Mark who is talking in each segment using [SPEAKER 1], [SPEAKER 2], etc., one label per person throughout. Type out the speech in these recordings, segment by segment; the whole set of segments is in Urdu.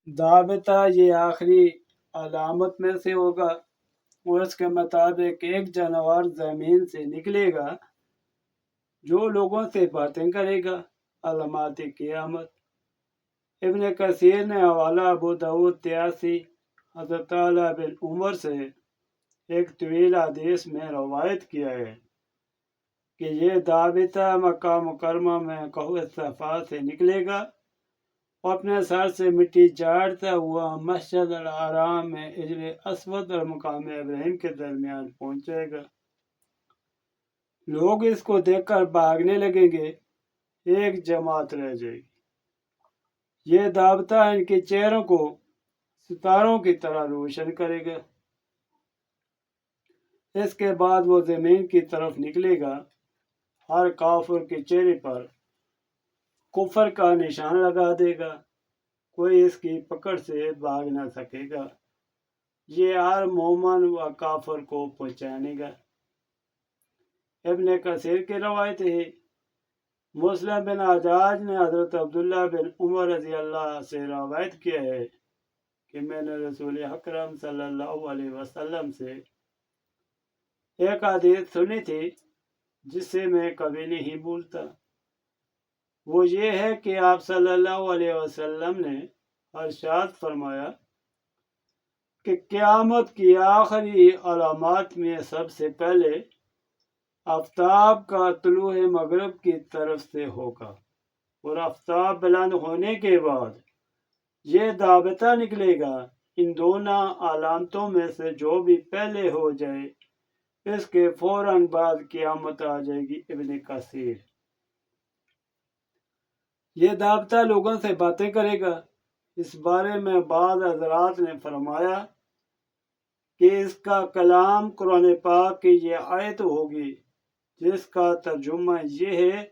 [SPEAKER 1] ضابطہ یہ آخری علامت میں سے ہوگا اور اس کے مطابق ایک جانور زمین سے نکلے گا جو لوگوں سے باتیں کرے گا۔ علامات قیامت۔ ابن کثیر نے حوالہ ابو داؤد 83 حضرت عبداللہ بن عمر سے ایک طویل حدیث میں روایت کیا ہے کہ یہ ضابطہ مکہ مکرمہ میں کوہ صفا سے نکلے گا اور اپنے سر سے مٹی جھاڑتا ہوا مسجد الحرام میں حجر اسود اور مقام ابراہیم کے درمیان پہنچے گا۔ لوگ اس کو دیکھ کر بھاگنے لگیں گے، ایک جماعت رہ جائے گی۔ یہ ضابطہ ان کے چہروں کو ستاروں کی طرح روشن کرے گا۔ اس کے بعد وہ زمین کی طرف نکلے گا، ہر کافر کے چہرے پر کفر کا نشان لگا دے گا، کوئی اس کی پکڑ سے بھاگ نہ سکے گا۔ یہ ہر مومن و کافر کو پہچانے گا۔ ابن کثیر کی روایت ہے، مسلم بن حجاج نے حضرت عبداللہ بن عمر رضی اللہ سے روایت کیا ہے کہ میں نے رسول اکرم صلی اللہ علیہ وسلم سے ایک حدیث سنی تھی جس سے میں کبھی نہیں بھولتا۔ وہ یہ ہے کہ آپ صلی اللہ علیہ وسلم نے ارشاد فرمایا کہ قیامت کی آخری علامات میں سب سے پہلے آفتاب کا طلوع مغرب کی طرف سے ہوگا، اور آفتاب بلند ہونے کے بعد یہ ضابطہ نکلے گا، ان دونوں علامتوں میں سے جو بھی پہلے ہو جائے اس کے فوراً بعد قیامت آ جائے گی۔ ابن کثیر۔ یہ ضابطہ لوگوں سے باتیں کرے گا۔ اس بارے میں بعض حضرات نے فرمایا کہ اس کا کلام قرآن پاک کی یہ آیت ہوگی جس کا ترجمہ یہ ہے،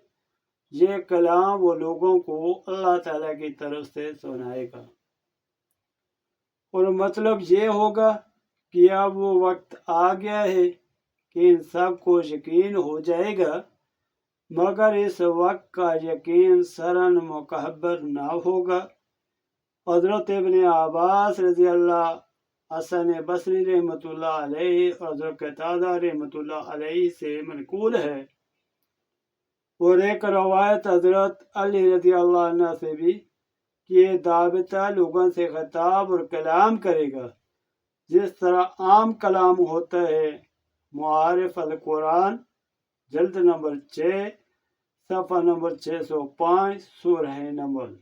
[SPEAKER 1] یہ کلام وہ لوگوں کو اللہ تعالیٰ کی طرف سے سنائے گا، اور مطلب یہ ہوگا کہ اب وہ وقت آ گیا ہے کہ ان سب کو یقین ہو جائے گا، مگر اس وقت کا یقین سراً مکبر نہ ہوگا۔ حضرت ابن عباس رضی اللہ، حسن بصری رحمۃ اللہ علیہ اور حضرت قتادہ رحمۃ اللہ علیہ سے منقول ہے، اور ایک روایت حضرت علی رضی اللہ عنہ سے بھی کہ یہ ضابطہ لوگوں سے خطاب اور کلام کرے گا جس طرح عام کلام ہوتا ہے۔ معارف القرآن، جلد نمبر 6، صفحہ نمبر 605، سورہ نمل۔